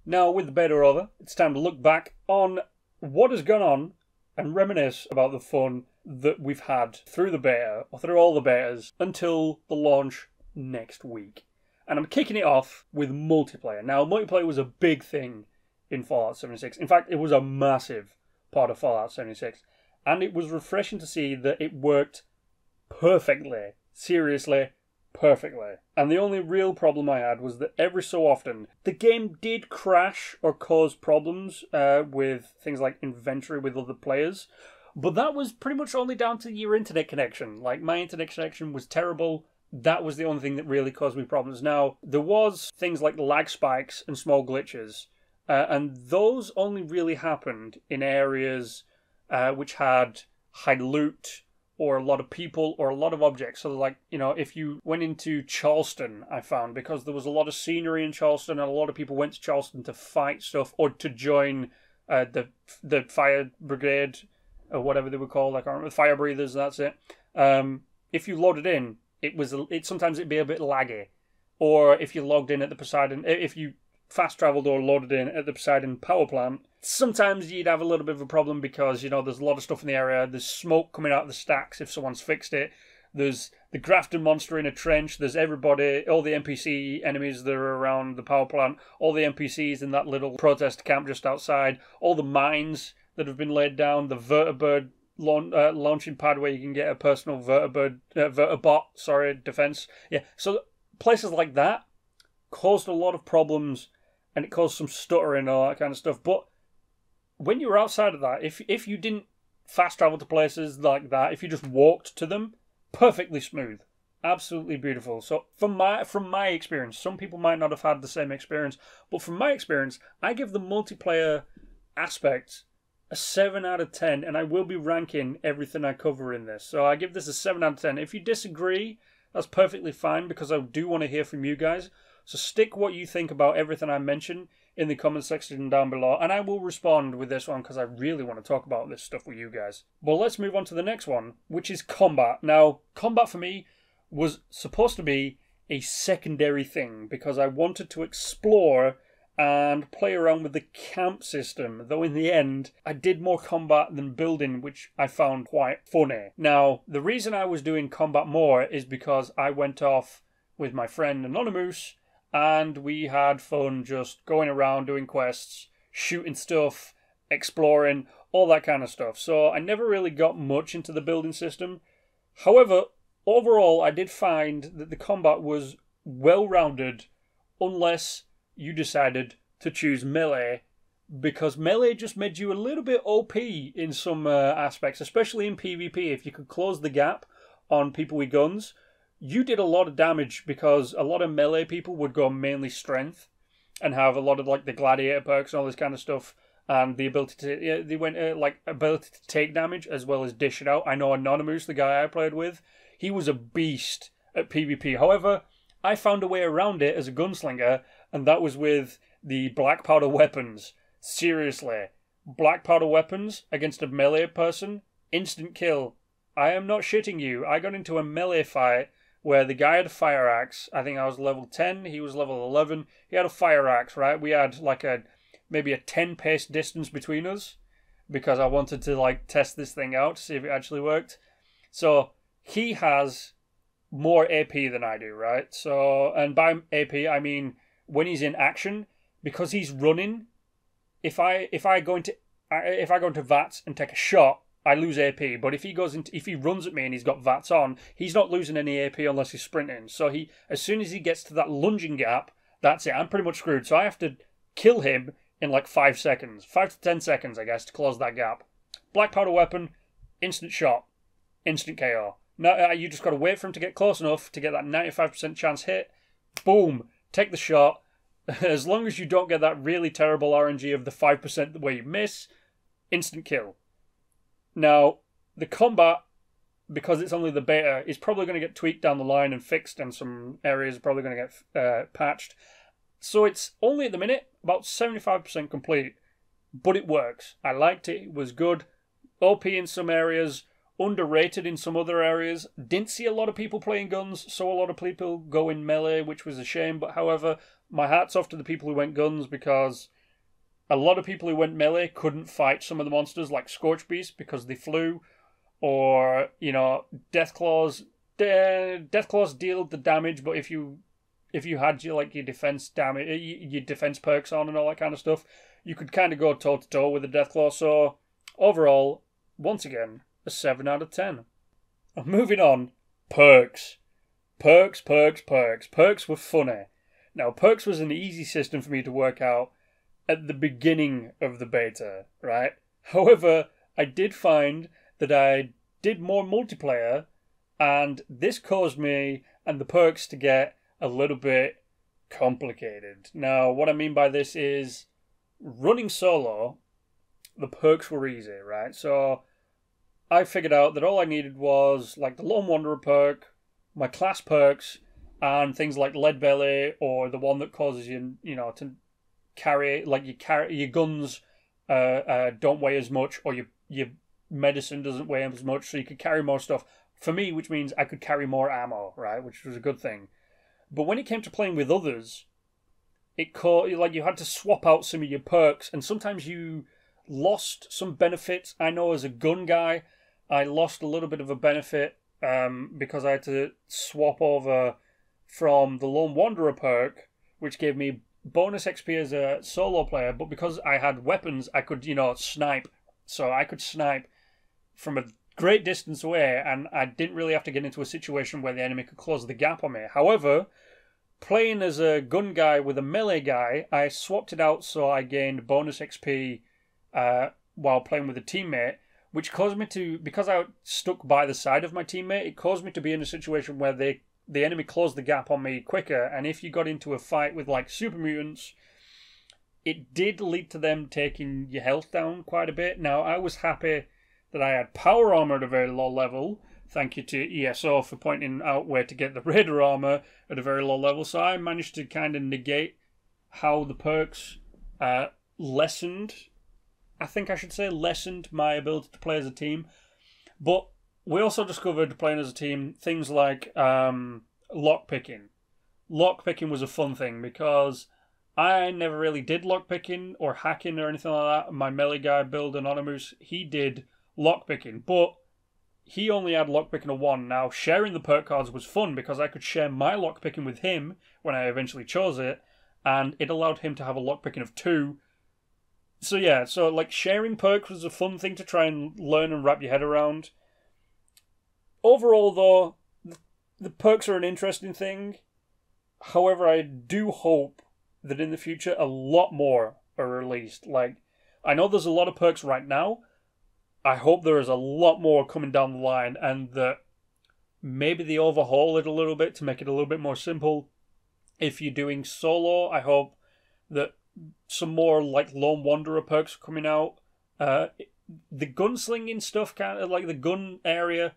Now, with the beta over, it's time to look back on what has gone on and reminisce about the fun that we've had through the beta, or through all the betas, until the launch next week. And I'm kicking it off with multiplayer. Now, multiplayer was a big thing in Fallout 76. In fact, it was a massive part of Fallout 76. And it was refreshing to see that it worked perfectly. Seriously, perfectly. And the only real problem I had was that every so often the game did crash or cause problems with things like inventory with other players, but that was pretty much only down to your internet connection. Like, my internet connection was terrible. That was the only thing that really caused me problems. Now, there was things like lag spikes and small glitches, and those only really happened in areas which had high loot, or a lot of people, or a lot of objects. So, like, you know, if you went into Charleston, I found, because there was a lot of scenery in Charleston, and a lot of people went to Charleston to fight stuff, or to join the fire brigade, or whatever they were called. I can't remember, fire breathers, that's it. If you loaded in, sometimes it'd be a bit laggy. Or if you logged in at the Poseidon, if you fast traveled or loaded in at the Poseidon power plant, sometimes you'd have a little bit of a problem because, you know, there's a lot of stuff in the area. There's smoke coming out of the stacks if someone's fixed it. There's the Grafton monster in a trench. There's everybody, all the NPC enemies that are around the power plant, all the NPCs in that little protest camp just outside, all the mines that have been laid down, the vertibird launching pad where you can get a personal vertibot defense. Yeah, so places like that caused a lot of problems, and it caused some stuttering and all that kind of stuff. But when you were outside of that, if you didn't fast travel to places like that, if you just walked to them, perfectly smooth, absolutely beautiful. So from my experience, some people might not have had the same experience, but from my experience, I give the multiplayer aspect a 7 out of 10, and I will be ranking everything I cover in this. So I give this a 7 out of 10. If you disagree, that's perfectly fine, because I do want to hear from you guys. So stick what you think about everything I mention in the comment section down below, and I will respond with this one because I really want to talk about this stuff with you guys. Well, let's move on to the next one, which is combat. Now, combat for me was supposed to be a secondary thing because I wanted to explore and play around with the camp system, though in the end I did more combat than building, which I found quite funny. Now, the reason I was doing combat more is because I went off with my friend Anonymous, and we had fun just going around doing quests, shooting stuff, exploring, all that kind of stuff. So I never really got much into the building system. However, overall I did find that the combat was well-rounded, unless you decided to choose melee, because melee just made you a little bit OP in some aspects, especially in PvP. If you could close the gap on people with guns, you did a lot of damage, because a lot of melee people would go mainly strength and have a lot of like the gladiator perks and all this kind of stuff, and the ability to ability to take damage as well as dish it out. I know Anonymous, the guy I played with, he was a beast at PvP. However, I found a way around it as a gunslinger, and that was with the black powder weapons. Seriously, black powder weapons against a melee person, instant kill. I am not shitting you. I got into a melee fight where the guy had a fire axe. I think I was level 10, he was level 11. He had a fire axe, right? We had like maybe a 10 pace distance between us, because I wanted to like test this thing out to see if it actually worked. So he has more AP than I do, right? So, and by AP I mean when he's in action, because he's running. If I go into VATS and take a shot, I lose AP. But if he runs at me and he's got VATS on, he's not losing any AP unless he's sprinting. So as soon as he gets to that lunging gap, that's it. I'm pretty much screwed. So I have to kill him in like 5 seconds, 5 to 10 seconds, I guess, to close that gap. Black powder weapon, instant shot, instant KO. Now you just got to wait for him to get close enough to get that 95% chance hit. Boom. Take the shot. As long as you don't get that really terrible RNG of the 5% where you miss, instant kill. Now, the combat, because it's only the beta, is probably going to get tweaked down the line and fixed, and some areas are probably going to get patched. So it's only at the minute about 75% complete, but it works. I liked it. It was good. OP in some areas, underrated in some other areas. Didn't see a lot of people playing guns, saw a lot of people go in melee, which was a shame. But however, my hat's off to the people who went guns, because a lot of people who went melee couldn't fight some of the monsters like Scorch Beast because they flew, or, you know, Death Claws. Death Claws deal the damage, but if you had your defense damage, your defense perks on and all that kind of stuff, you could kind of go toe to toe with the Death Claw. So overall, once again, a 7 out of 10. Moving on, perks. Perks were funny. Now, perks was an easy system for me to work out at the beginning of the beta, right? However, I did find that I did more multiplayer, and this caused me and the perks to get a little bit complicated. Now, what I mean by this is, running solo, the perks were easy, right? So I figured out that all I needed was like the Lone Wanderer perk, my class perks, and things like Lead Belly, or the one that causes you, to carry, like your guns don't weigh as much, or your medicine doesn't weigh as much, so you could carry more stuff. For me, which means I could carry more ammo, right? Which was a good thing. But when it came to playing with others, you had to swap out some of your perks, and sometimes you lost some benefits. I know as a gun guy, I lost a little bit of a benefit because I had to swap over from the Lone Wanderer perk, which gave me bonus XP as a solo player, but because I had weapons, I could, snipe. So I could snipe from a great distance away, and I didn't really have to get into a situation where the enemy could close the gap on me. However, playing as a gun guy with a melee guy, I swapped it out so I gained bonus XP while playing with a teammate, which caused me to, because I stuck by the side of my teammate, it caused me to be in a situation where the enemy closed the gap on me quicker, and if you got into a fight with like super mutants, it did lead to them taking your health down quite a bit. Now, I was happy that I had power armor at a very low level. Thank you to ESO for pointing out where to get the Raider armor at a very low level. So I managed to kind of negate how the perks lessened my ability to play as a team. But we also discovered, playing as a team, things like lockpicking. Lockpicking was a fun thing because I never really did lockpicking or hacking or anything like that. My melee guy, Build Anonymous, he did lockpicking, but he only had lockpicking of 1. Now, sharing the perk cards was fun because I could share my lockpicking with him when I eventually chose it, and it allowed him to have a lockpicking of 2. So yeah, sharing perks was a fun thing to try and learn and wrap your head around. Overall, though, the perks are an interesting thing. However, I do hope that in the future a lot more are released. I know there's a lot of perks right now. I hope there is a lot more coming down the line, and that maybe they overhaul it a little bit to make it a little bit more simple. If you're doing solo, I hope that some more Lone Wanderer perks are coming out. The gunslinging stuff, kind of like the gun area,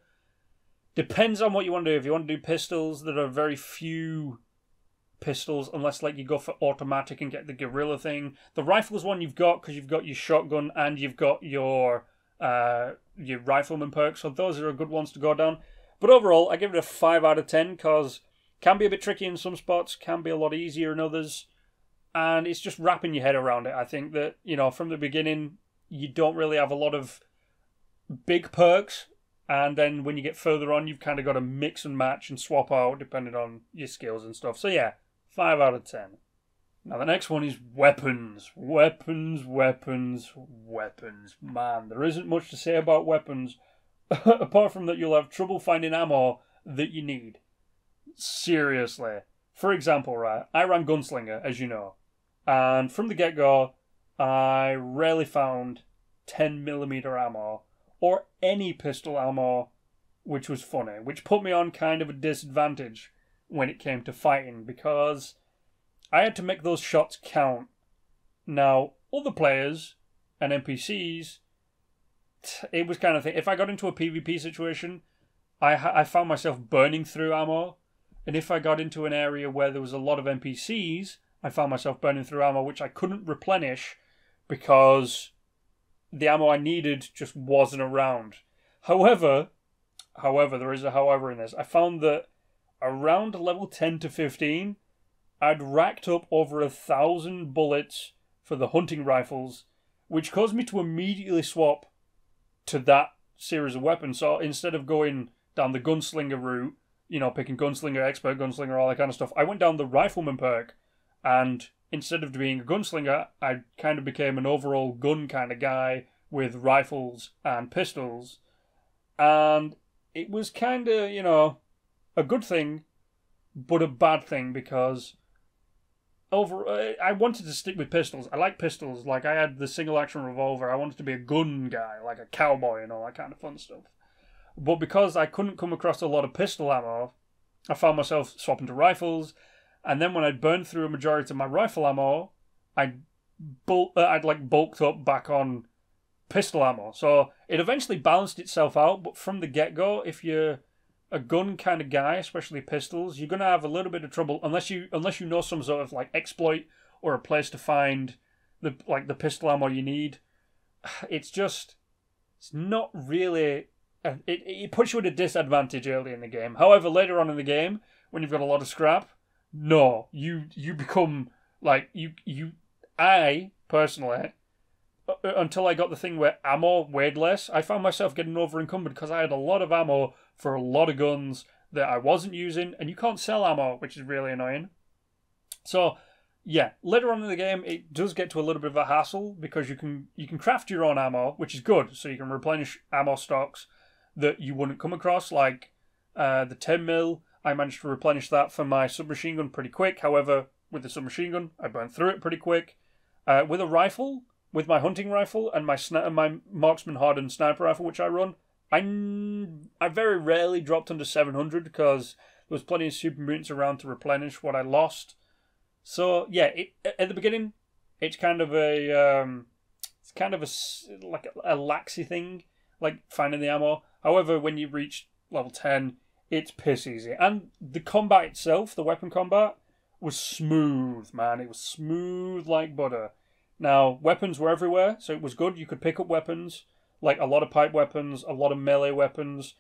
depends on what you want to do. If you want to do pistols, there are very few pistols, unless you go for automatic and get the guerrilla thing. The rifle's one you've got because you've got your shotgun and you've got your rifleman perk, so those are good ones to go down. But overall, I give it a 5 out of 10 because it can be a bit tricky in some spots, can be a lot easier in others, and it's just wrapping your head around it. I think that, from the beginning, you don't really have a lot of big perks, and then when you get further on, you've kind of got to mix and match and swap out depending on your skills and stuff. So yeah, 5 out of 10. Now the next one is weapons. Weapons. Man, there isn't much to say about weapons, apart from that you'll have trouble finding ammo that you need. Seriously. For example, right, I ran Gunslinger, as you know, and from the get-go, I rarely found 10mm ammo, or any pistol ammo, which was funny, which put me on kind of a disadvantage when it came to fighting, because I had to make those shots count. Now, other players and NPCs, it was kind of thing. If I got into a PvP situation, I found myself burning through ammo, and if I got into an area where there was a lot of NPCs, I found myself burning through ammo, which I couldn't replenish because the ammo I needed just wasn't around. However, there is a however in this. I found that around level 10 to 15, I'd racked up over 1,000 bullets for the hunting rifles, which caused me to immediately swap to that series of weapons. So instead of going down the gunslinger route, you know, picking gunslinger, expert gunslinger, all that kind of stuff, I went down the rifleman perk, and instead of being a gunslinger, I kind of became an overall gun kind of guy with rifles and pistols. And it was kind of, you know, a good thing, but a bad thing, because I wanted to stick with pistols. I like pistols. Like, I had the single action revolver. I wanted to be a gun guy, like a cowboy and all that kind of fun stuff. But because I couldn't come across a lot of pistol ammo, I found myself swapping to rifles. And then when I'd burned through a majority of my rifle ammo, I'd bulked up back on pistol ammo. So it eventually balanced itself out. But from the get-go, if you're a gun kind of guy, especially pistols, you're going to have a little bit of trouble unless you know some sort of like exploit or a place to find the pistol ammo you need. It's not really. It puts you at a disadvantage early in the game. However, later on in the game, when you've got a lot of scrap, no, you become like I personally, until I got the thing where ammo weighed less, I found myself getting over encumbered because I had a lot of ammo for a lot of guns that I wasn't using, and you can't sell ammo, which is really annoying. So, yeah, later on in the game, it does get to a little bit of a hassle because you can craft your own ammo, which is good, so you can replenish ammo stocks that you wouldn't come across, like the 10mm. I managed to replenish that for my submachine gun pretty quick. However, with the submachine gun, I burned through it pretty quick. With a rifle, with my hunting rifle and my marksman hardened sniper rifle, which I run, I very rarely dropped under 700 because there was plenty of super mutants around to replenish what I lost. So yeah, at the beginning, it's kind of a laxy thing, like finding the ammo. However, when you reach level 10, it's piss easy, and the combat itself, the weapon combat, was smooth, man. It was smooth like butter. Now, weapons were everywhere, so it was good. You could pick up weapons, like a lot of pipe weapons, a lot of melee weapons,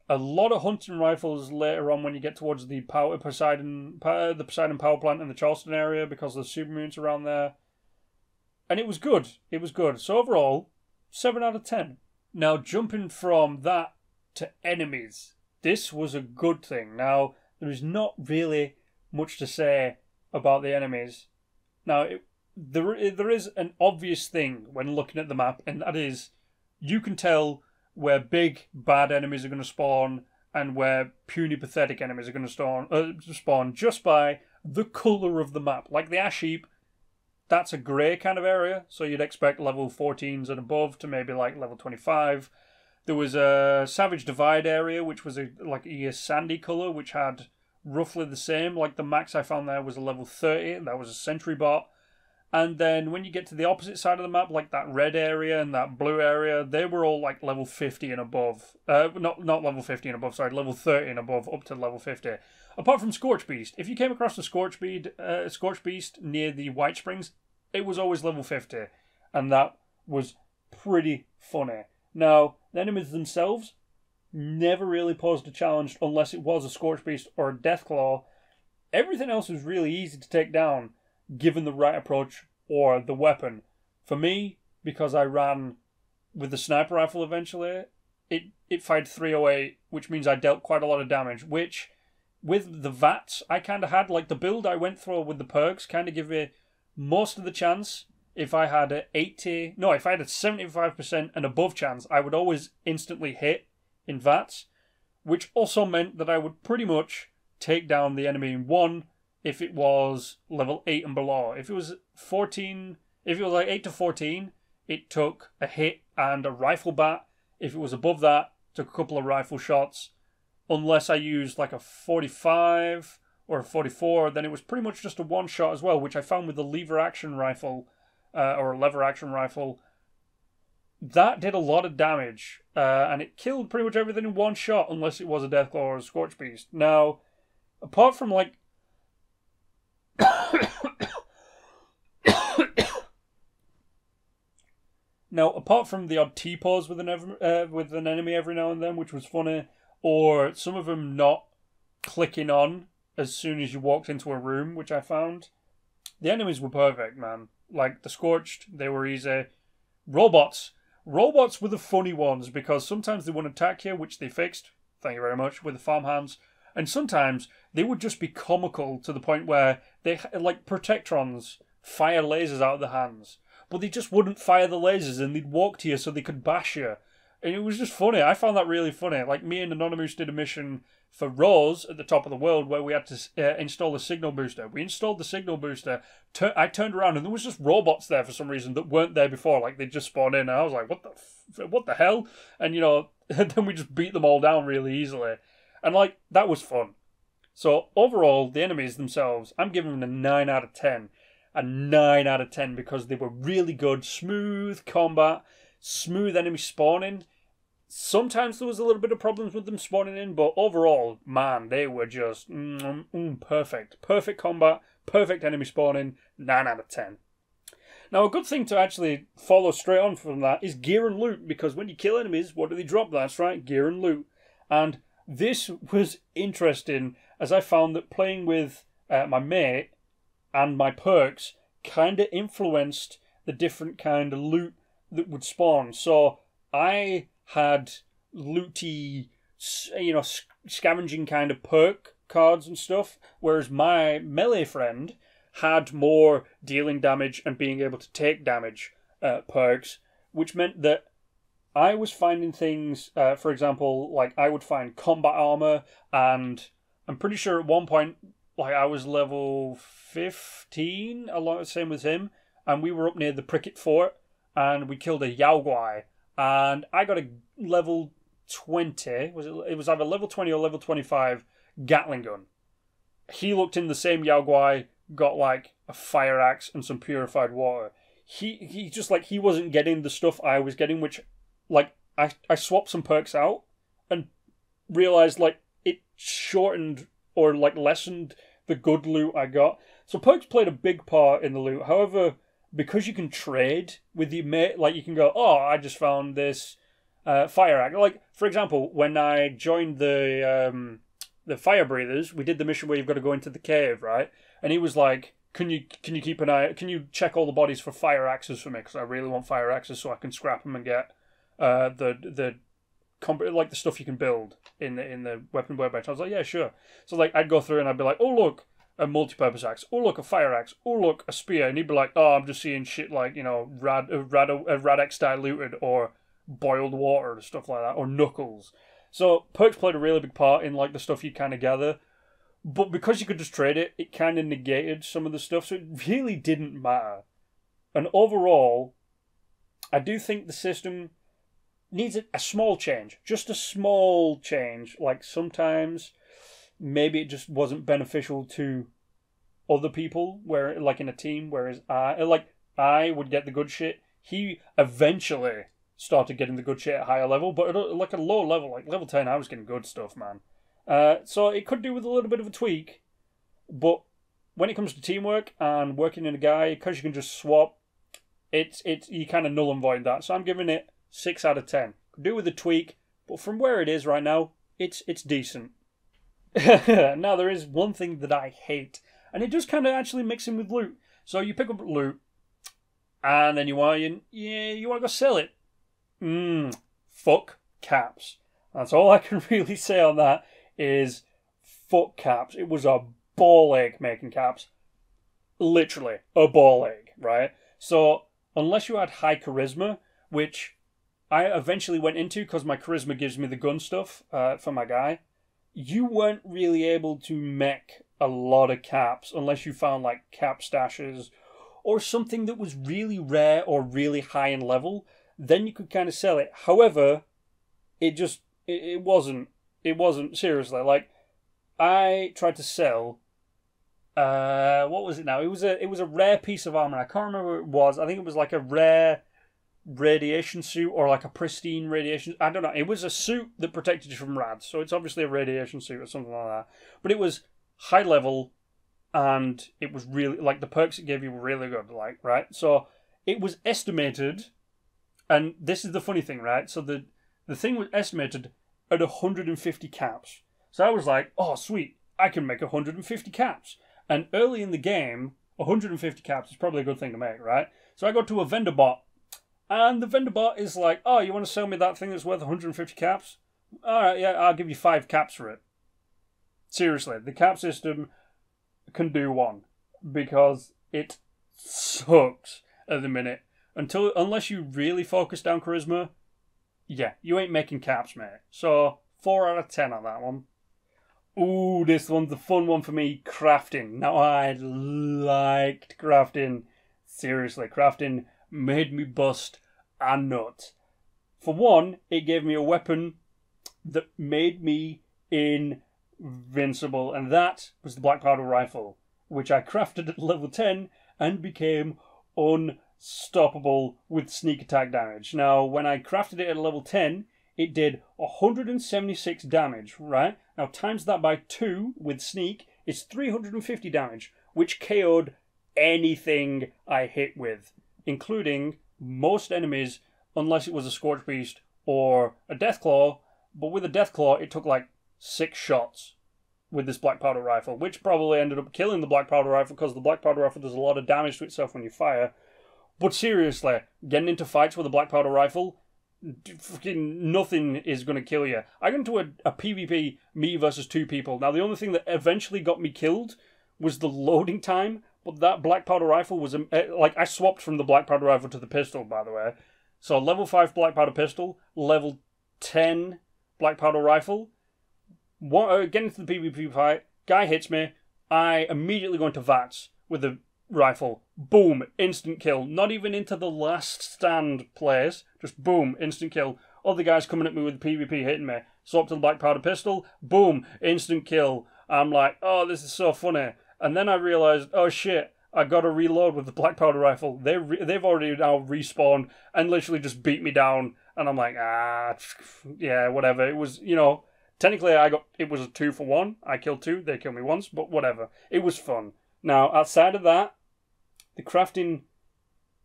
a lot of hunting rifles later on when you get towards the Poseidon power plant in the Charleston area because of the super mutants around there. And it was good. It was good. So overall, 7 out of 10. Now, jumping from that to enemies. This was a good thing. Now, there is not really much to say about the enemies. Now, there is an obvious thing when looking at the map, and that is you can tell where big, bad enemies are going to spawn and where puny, pathetic enemies are going to spawn just by the colour of the map. Like the Ash Heap, that's a grey kind of area, so you'd expect level 14s and above to maybe like level 25. There was a Savage Divide area, which was a sandy colour, which had roughly the same. Like the max I found there was a level 30, that was a sentry bot. And then when you get to the opposite side of the map, like that red area and that blue area, they were all like level 50 and above. Not level 50 and above, sorry, level 30 and above, up to level 50. Apart from Scorch Beast. If you came across a Scorch Beast near the White Springs, it was always level 50. And that was pretty funny. Now, the enemies themselves never really posed a challenge unless it was a Scorch Beast or a Deathclaw. Everything else was really easy to take down, given the right approach or the weapon. For me, because I ran with the sniper rifle eventually, it fired 308, which means I dealt quite a lot of damage, which, with the VATs, I kind of had, like the build I went through with the perks, kind of give me most of the chance. If I had if I had a 75% and above chance, I would always instantly hit in VATs, which also meant that I would pretty much take down the enemy in one if it was level 8 and below. If it was 14, if it was like 8 to 14, it took a hit and a rifle bat. If it was above that, it took a couple of rifle shots. Unless I used like a 45 or a 44, then it was pretty much just a one shot as well, which I found with the lever action rifle, or a lever action rifle. That did a lot of damage, and it killed pretty much everything in one shot, unless it was a Deathclaw or a Scorch Beast. Now, apart from like apart from the odd T-pose with an enemy every now and then, which was funny, or some of them not clicking on as soon as you walked into a room, which I found. The enemies were perfect, man. Like, the Scorched, they were easy. Robots. Robots were the funny ones, because sometimes they wouldn't attack you, which they fixed, thank you very much, with the farmhands. And sometimes they would just be comical to the point where they, like Protectrons, fire lasers out of their hands. But they just wouldn't fire the lasers and they'd walk to you so they could bash you. And it was just funny. I found that really funny. Like, me and Anonymous did a mission for Rose at the top of the world where we had to install a signal booster. We installed the signal booster. I turned around and there was just robots there for some reason that weren't there before. Like, they just spawned in and I was like, what the hell? And, then we just beat them all down really easily. And, like, that was fun. So, overall, the enemies themselves, I'm giving them a 9 out of 10. A 9 out of 10 because they were really good. Smooth combat. Smooth enemy spawning. Sometimes there was a little bit of problems with them spawning in, but overall, man, they were just perfect. Perfect combat, perfect enemy spawning, 9 out of 10. Now, a good thing to actually follow straight on from that is gear and loot, because when you kill enemies, what do they drop? That's right, gear and loot. And this was interesting, as I found that playing with my mate and my perks kind of influenced the different kind of loot that would spawn. So I had looty, scavenging kind of perk cards and stuff, whereas my melee friend had more dealing damage and being able to take damage perks, which meant that I was finding things, for example, like I would find combat armor, and I'm pretty sure at one point, like I was level 15, same as him, and we were up near the Pricket Fort, and we killed a Yaoguai, and I got a level 20, it was either level 20 or level 25 Gatling gun. He looked in the same Yaoguai, got like a fire axe and some purified water. He just like, he wasn't getting the stuff I was getting, which like I swapped some perks out and realized like it shortened or like lessened the good loot I got. So perks played a big part in the loot. However, because you can trade with your mate, like you can go, oh, I just found this fire axe. Like, for example, when I joined the fire breathers, we did the mission where you've got to go into the cave, right? And he was like, can you keep an eye, can you check all the bodies for fire axes for me? Because I really want fire axes so I can scrap them and get the stuff you can build in the weapon workbench. I was like, yeah, sure. So like I'd go through and I'd be like, oh look, a multi-purpose axe. Oh look, a fire axe. Oh look, a spear. And he'd be like, oh, I'm just seeing shit like Radex diluted or boiled water and stuff like that, or knuckles. So perks played a really big part in like the stuff you kind of gather. But because you could just trade it, it kind of negated some of the stuff, so it really didn't matter. And overall, I do think the system needs a small change. Just a small change. Like, sometimes maybe it just wasn't beneficial to other people, where like in a team, whereas I would get the good shit. He eventually started getting the good shit at a higher level, but at like a low level, like level 10, I was getting good stuff, man. So it could do with a little bit of a tweak, but when it comes to teamwork and working in a guy, because you can just swap, it's you kind of null and void that. So I'm giving it 6 out of 10. Could do with a tweak, but from where it is right now, it's decent. Now there is one thing that I hate, and it does kind of actually mix in with loot. So you pick up loot, and then you want to go sell it. Fuck caps. That's all I can really say on that. Is fuck caps. It was a ball ache making caps. Literally a ball ache, right? So unless you had high charisma, which I eventually went into because my charisma gives me the gun stuff for my guy, you weren't really able to make a lot of caps unless you found like cap stashes or something that was really rare or really high in level. Then you could kind of sell it. However, it wasn't. It wasn't, seriously. Like, I tried to sell, what was it now? It was a rare piece of armor. I can't remember what it was. I think it was like a rare radiation suit or like a pristine radiation. I don't know. It was a suit that protected you from rads, so it's obviously a radiation suit or something like that. But it was high level, and it was really, like, the perks it gave you were really good, like, right? So it was estimated, and this is the funny thing, right? So the thing was estimated at 150 caps. So I was like, oh, sweet. I can make 150 caps. And early in the game, 150 caps is probably a good thing to make, right? So I go to a vendor bot, and the vendor bot is like, oh, you want to sell me that thing that's worth 150 caps? Alright, yeah, I'll give you 5 caps for it. Seriously, the cap system can do one, because it sucks at the minute. Unless you really focus down charisma, yeah, you ain't making caps, mate. So, 4 out of 10 on that one. Ooh, this one's the fun one for me, crafting. Now, I liked crafting. Seriously, crafting made me bust a nut. For one, it gave me a weapon that made me invincible, and that was the black powder rifle, which I crafted at level 10 and became unstoppable with sneak attack damage. Now, when I crafted it at level 10, it did 176 damage, right? Now, times that by 2 with sneak, it's 350 damage, which KO'd anything I hit with, including most enemies, unless it was a Scorch Beast or a Deathclaw. But with a Deathclaw, it took like 6 shots with this black powder rifle, which probably ended up killing the black powder rifle, because the black powder rifle does a lot of damage to itself when you fire. But seriously, getting into fights with a black powder rifle, fucking nothing is going to kill you. I got into a PvP, me versus 2 people. Now, the only thing that eventually got me killed was the loading time, but that black powder rifle was, like, I swapped from the black powder rifle to the pistol, by the way. So, level 5 black powder pistol, level 10 black powder rifle. Getting into the PvP fight, guy hits me, I immediately go into VATS with the rifle. Boom, instant kill. Not even into the last stand place, just boom, instant kill. Other guys coming at me with PvP hitting me. Swap to the black powder pistol, boom, instant kill. I'm like, oh, this is so funny. And then I realised, oh shit, I got to reload with the black powder rifle. They've already now respawned and literally just beat me down. And I'm like, yeah, whatever. It was, technically it was a 2 for 1. I killed 2, they killed me once, but whatever. It was fun. Now, outside of that, the crafting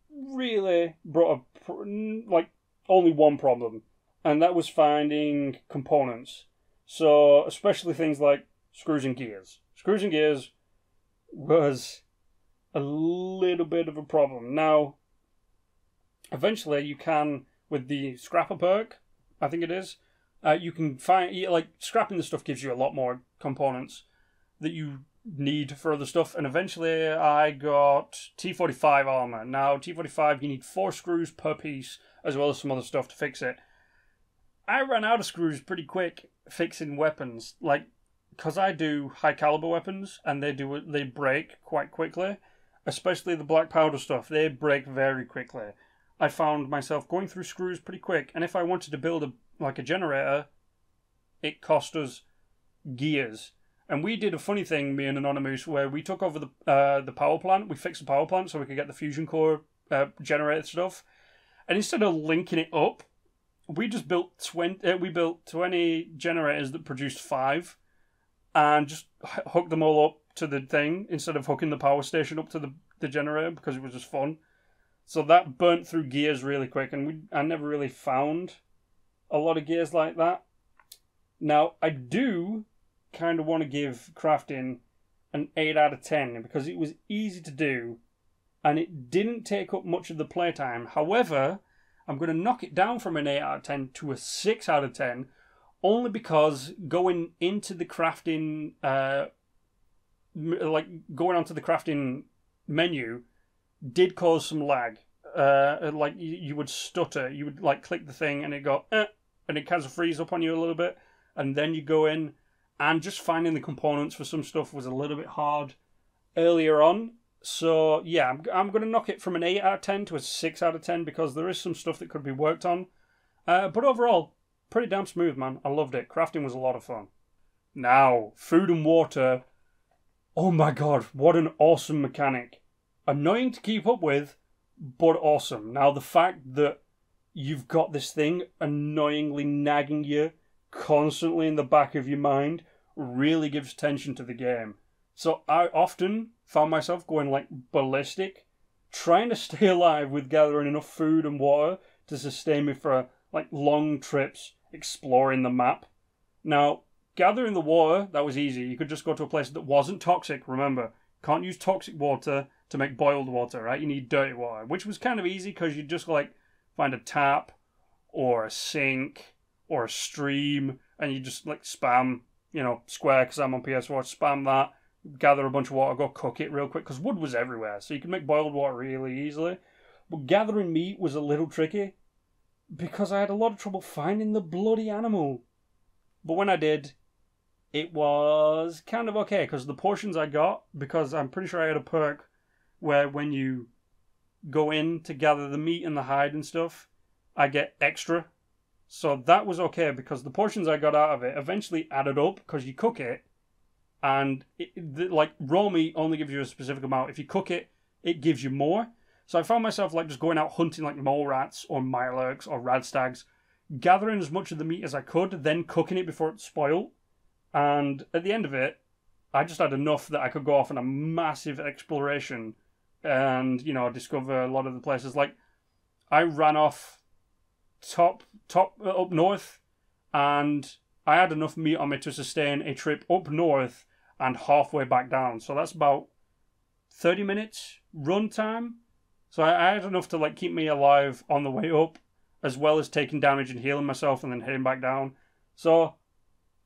really brought only one problem, and that was finding components. So, especially things like screws and gears. Screws and gears was a little bit of a problem. Now, eventually you can, with the scrapper perk, I think it is, you can find, scrapping the stuff gives you a lot more components that you need for other stuff, and eventually I got T45 armor. Now, T45, you need 4 screws per piece, as well as some other stuff to fix it. I ran out of screws pretty quick fixing weapons, because I do high caliber weapons, and they break quite quickly, especially the black powder stuff. They break very quickly. I found myself going through screws pretty quick, and if I wanted to build a generator, it cost us gears. And we did a funny thing, me and Anonymous, where we took over the power plant. We fixed the power plant so we could get the fusion core generator stuff. And instead of linking it up, we just built 20 generators that produced 5, and just hooked them all up to the thing instead of hooking the power station up to the generator, because it was just fun. So that burnt through gears really quick, and I never really found a lot of gears like that. Now, I do kind of want to give crafting an 8 out of 10, because it was easy to do and it didn't take up much of the playtime. However, I'm going to knock it down from an 8 out of 10 to a 6 out of 10, only because going into the crafting, going onto the crafting menu did cause some lag. You would stutter. You would click the thing and it go, and it kind of freeze up on you a little bit, and then you go in. And just finding the components for some stuff was a little bit hard earlier on. So, yeah, I'm going to knock it from an 8 out of 10 to a 6 out of 10, because there is some stuff that could be worked on. But overall, pretty damn smooth, man. I loved it. Crafting was a lot of fun. Now, food and water. Oh my god, what an awesome mechanic. Annoying to keep up with, but awesome. Now, the fact that you've got this thing annoyingly nagging you constantly in the back of your mind really gives tension to the game. So I often found myself going ballistic, trying to stay alive with gathering enough food and water to sustain me for long trips exploring the map. Now, gathering the water, that was easy. You could just go to a place that wasn't toxic, remember. Can't use toxic water to make boiled water, right? You need dirty water, which was kind of easy because you just like find a tap or a sink or a stream and you just like spam, you know, square because I'm on PS4, spam that, gather a bunch of water, go cook it real quick because wood was everywhere. So you could make boiled water really easily. But gathering meat was a little tricky because I had a lot of trouble finding the bloody animal. But when I did, it was kind of okay because the portions I got, because I'm pretty sure I had a perk where when you go in to gather the meat and the hide and stuff, I get extra. So that was okay because the portions I got out of it eventually added up because you cook it and like raw meat only gives you a specific amount. If you cook it, it gives you more. So I found myself like just going out hunting like mole rats or mirelurks or radstags, gathering as much of the meat as I could, then cooking it before it spoiled. And at the end of it, I just had enough that I could go off on a massive exploration and, you know, discover a lot of the places. Like, I ran off top up north, and I had enough meat on me to sustain a trip up north and halfway back down. So that's about 30 minutes run time. So I had enough to, like, keep me alive on the way up, as well as taking damage and healing myself and then heading back down. So,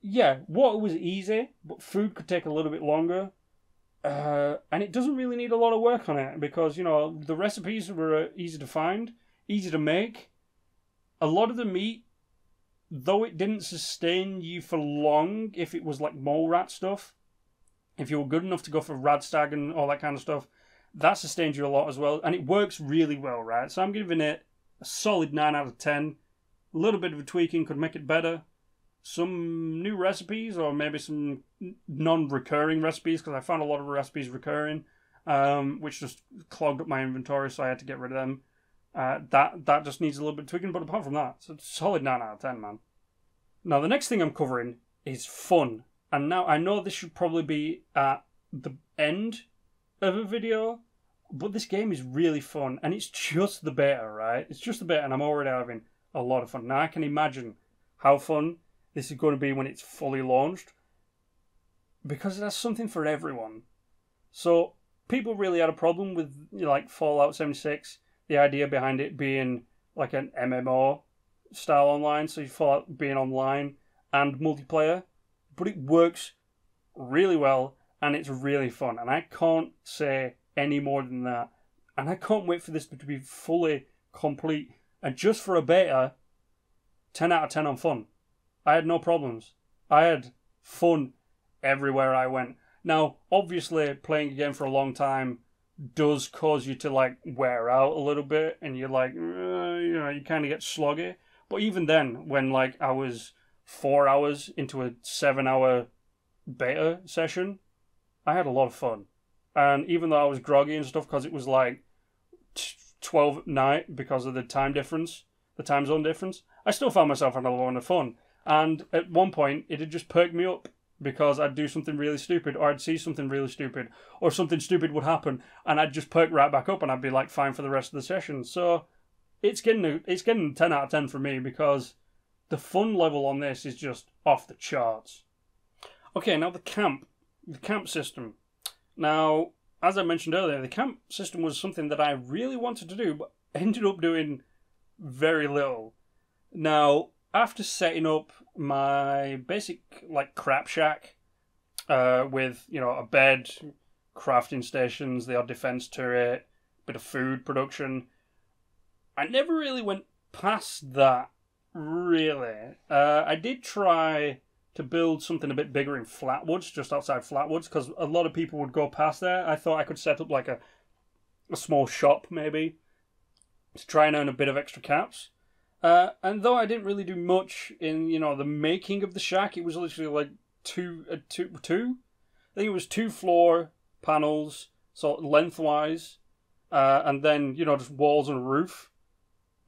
yeah, water was easy, but food could take a little bit longer. And it doesn't really need a lot of work on it because, you know, the recipes were easy to find, easy to make. A lot of the meat, though it didn't sustain you for long if it was like mole rat stuff, if you were good enough to go for radstag and all that kind of stuff, that sustained you a lot as well. And it works really well, right? So I'm giving it a solid 9 out of 10. A little bit of a tweaking could make it better. Some new recipes or maybe some non-recurring recipes because I found a lot of recipes recurring, which just clogged up my inventory, so I had to get rid of them. That just needs a little bit of tweaking, but apart from that, it's a solid 9 out of 10, man. Now, the next thing I'm covering is fun. And now, I know this should probably be at the end of a video, but this game is really fun, and it's just the beta, right? It's just the beta, and I'm already having a lot of fun. Now, I can imagine how fun this is going to be when it's fully launched, because it has something for everyone. So, people really had a problem with, you know, like Fallout 76, the idea behind it being like an MMO style online, so Fallout being online and multiplayer, but it works really well and it's really fun, and I can't say any more than that. And I can't wait for this to be fully complete. And just for a beta, 10 out of 10 on fun. I had no problems. I had fun everywhere I went. Now, obviously, playing a game for a long time does cause you to, like, wear out a little bit, and you're like, you know, you kind of get sloggy. But even then, when, like, I was 4 hours into a 7-hour beta session, I had a lot of fun. And even though I was groggy and stuff, because it was, like, 12 at night because of the time difference, the time zone difference, I still found myself having a lot of fun. And at one point, it had just perked me up because I'd do something really stupid, or I'd see something really stupid, or something stupid would happen, and I'd just perk right back up, and I'd be like fine for the rest of the session. So it's getting 10 out of 10 for me because the fun level on this is just off the charts. Okay, now the camp system. Now, as I mentioned earlier, the camp system was something that I really wanted to do, but ended up doing very little. Now, after setting up my basic, like, crap shack, with, you know, a bed, crafting stations, the odd defense turret, bit of food production, I never really went past that, really. I did try to build something a bit bigger in Flatwoods, just outside Flatwoods, because a lot of people would go past there. I thought I could set up, like, a small shop, maybe, to try and earn a bit of extra caps. And though I didn't really do much in, you know, the making of the shack, it was literally like two. I think it was 2 floor panels, so lengthwise, and then, you know, just walls and a roof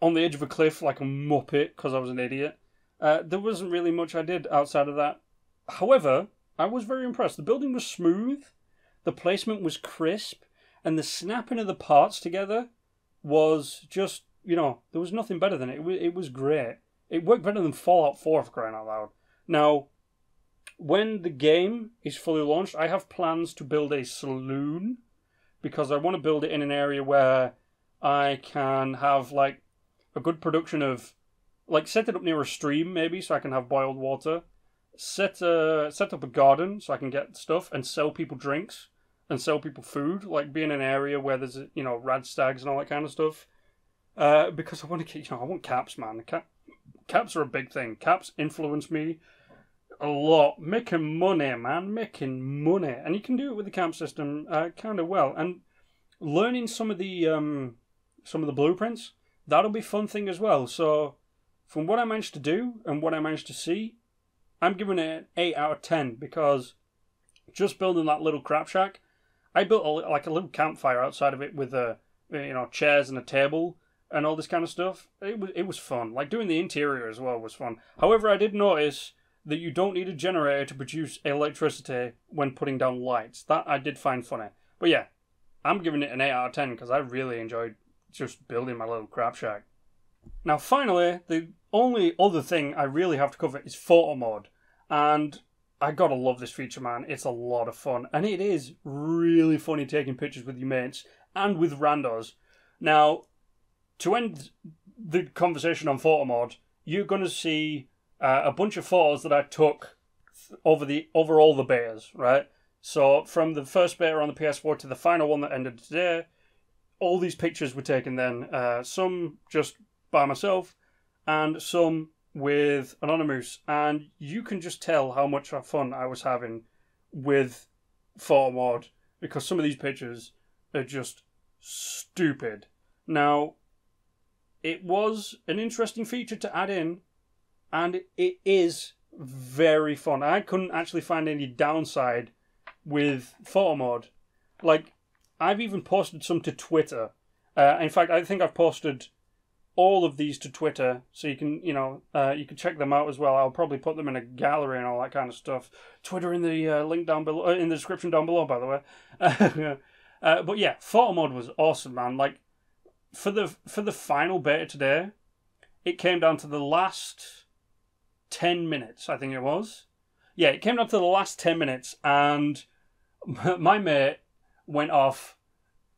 on the edge of a cliff like a muppet because I was an idiot. There wasn't really much I did outside of that. However, I was very impressed. The building was smooth, the placement was crisp, and the snapping of the parts together was just, you know, there was nothing better than it. It was great. It worked better than Fallout 4, for crying out loud. Now, when the game is fully launched, I have plans to build a saloon, because I want to build it in an area where I can have, like, a good production of, like, set it up near a stream, maybe, so I can have boiled water. Set up a garden so I can get stuff and sell people drinks and sell people food. Like, be in an area where there's, you know, rad stags and all that kind of stuff. Because I want to, you know, I want caps, man. Caps are a big thing. Caps influence me a lot. Making money, man. Making money. And you can do it with the camp system kind of well. And learning some of the blueprints, that'll be a fun thing as well. So, from what I managed to do and what I managed to see, I'm giving it an 8 out of 10, because just building that little crap shack, I built a little campfire outside of it with chairs and a table and all this kind of stuff. It was fun. Like, doing the interior as well was fun. However, I did notice that you don't need a generator to produce electricity when putting down lights. That I did find funny. But yeah, I'm giving it an 8 out of 10 because I really enjoyed just building my little crap shack. Now, finally, the only other thing I really have to cover is photo mode. And I gotta love this feature, man. It's a lot of fun. And it is really funny taking pictures with your mates and with randos. Now, to end the conversation on photo mode, you're going to see a bunch of photos that I took over all the betas, right? So, from the first beta on the PS4 to the final one that ended today, all these pictures were taken then. Some just by myself, and some with Anonymous, and you can just tell how much fun I was having with photo mode, because some of these pictures are just stupid. Now, it was an interesting feature to add in, and it is very fun. I couldn't actually find any downside with photo mode. Like, I've even posted some to Twitter. In fact, I think I've posted all of these to Twitter, so you can, you can check them out as well. I'll probably put them in a gallery and all that kind of stuff. Twitter in the link down below, in the description down below, by the way. But yeah, photo mode was awesome, man. Like, for the final beta today, it came down to the last 10 minutes, I think it was. Yeah, it came down to the last 10 minutes, and my mate went off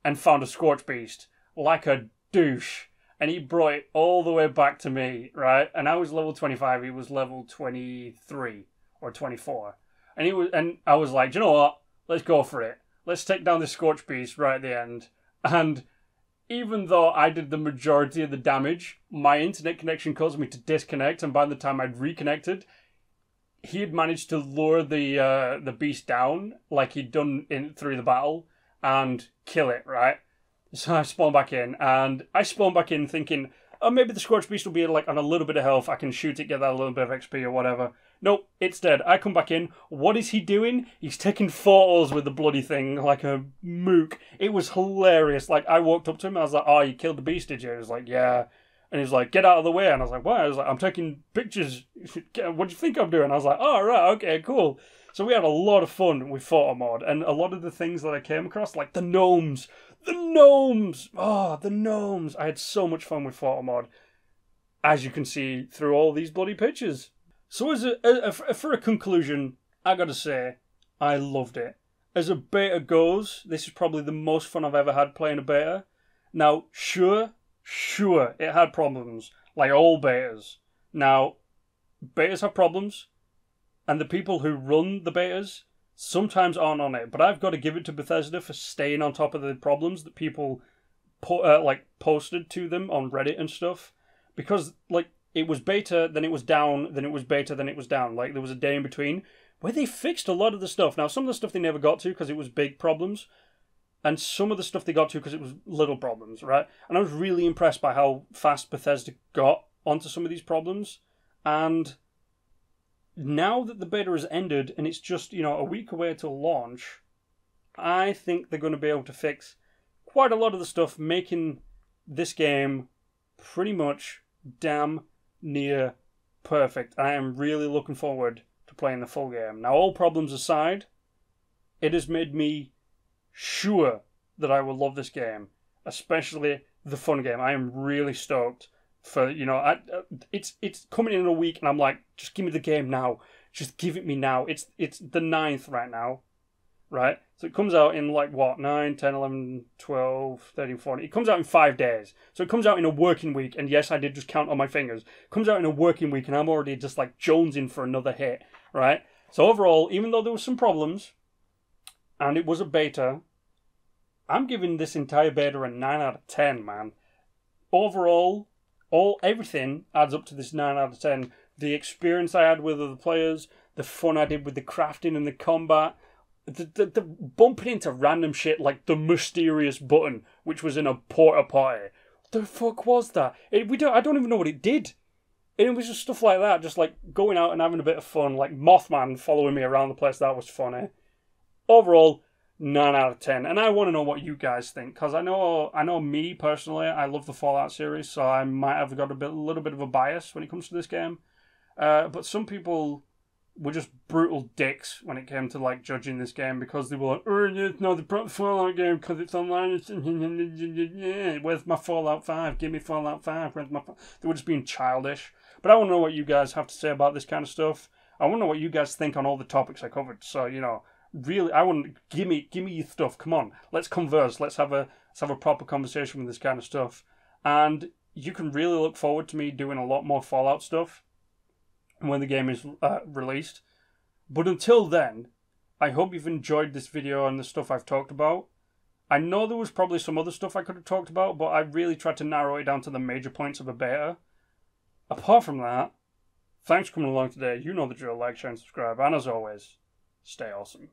and found a Scorch Beast like a douche. And he brought it all the way back to me, right? And I was level 25, he was level 23 or 24. And I was like, do you know what? Let's go for it. Let's take down this Scorch Beast right at the end. And even though I did the majority of the damage, my internet connection caused me to disconnect, and by the time I'd reconnected, he had managed to lure the beast down like he'd done through the battle and kill it, right? So I spawned back in, and I spawned back in thinking, oh, maybe the Scorch Beast will be like on a little bit of health. I can shoot it, get that a little bit of XP or whatever. Nope, it's dead. I come back in. What is he doing? He's taking photos with the bloody thing like a mook. It was hilarious. Like, I walked up to him, I was like, oh, you killed the beast, did you? He was like, yeah. And he was like, get out of the way. And I was like, why? I was like, I'm taking pictures. What do you think I'm doing? I was like, oh, right, okay, cool. So we had a lot of fun with photo mod, and a lot of the things that I came across, like the gnomes. Oh, the gnomes. I had so much fun with photo mod, as you can see through all these bloody pictures. So for a conclusion, I gotta say, I loved it. As a beta goes, this is probably the most fun I've ever had playing a beta. Now, sure, it had problems, like all betas. Now, betas have problems, and the people who run the betas sometimes aren't on it. But I've got to give it to Bethesda for staying on top of the problems that people posted to them on Reddit and stuff. Because, like, it was beta, then it was down, then it was beta, then it was down. Like, there was a day in between where they fixed a lot of the stuff. Now, some of the stuff they never got to because it was big problems, and some of the stuff they got to because it was little problems, right? And I was really impressed by how fast Bethesda got onto some of these problems. And now that the beta has ended and it's just, a week away till launch, I think they're going to be able to fix quite a lot of the stuff, making this game pretty much damn near perfect. I am really looking forward to playing the full game. Now, all problems aside, it has made me sure that I will love this game, especially the fun game. I am really stoked for, it's coming in a week, and I'm like, just give me the game now. Just give it me now. It's the 9th right now, right? So it comes out in like what, 9, 10, 11, 12, 13, 14. It comes out in 5 days. So it comes out in a working week. And yes, I did just count on my fingers. It comes out in a working week and I'm already just like jonesing for another hit, right? So overall, even though there were some problems and it was a beta, I'm giving this entire beta a 9 out of 10, man. Overall, everything adds up to this 9 out of 10. The experience I had with other players, the fun I did with the crafting and the combat, the bumping into random shit like the mysterious button, which was in a porta potty. The fuck was that? I don't even know what it did. And it was just stuff like that, just like going out and having a bit of fun, like Mothman following me around the place. That was funny. Overall, 9 out of 10. And I want to know what you guys think, because I know me personally, I love the Fallout series, so I might have got a little bit of a bias when it comes to this game. But some people were just brutal dicks when it came to like judging this game, because they were like, "Oh, it's not the Fallout game because it's online." Where's my Fallout 5? Give me Fallout 5. Where's my? They were just being childish. But I want to know what you guys have to say about this kind of stuff. I want to know what you guys think on all the topics I covered. So really, I want give me your stuff. Come on, let's converse. Let's have a proper conversation with this kind of stuff. And you can really look forward to me doing a lot more Fallout stuff when the game is released. But until then, I hope you've enjoyed this video and the stuff I've talked about. I know there was probably some other stuff I could have talked about, but I really tried to narrow it down to the major points of a beta. Apart from that, thanks for coming along today. You know the drill. Like, share, and subscribe. And as always, stay awesome.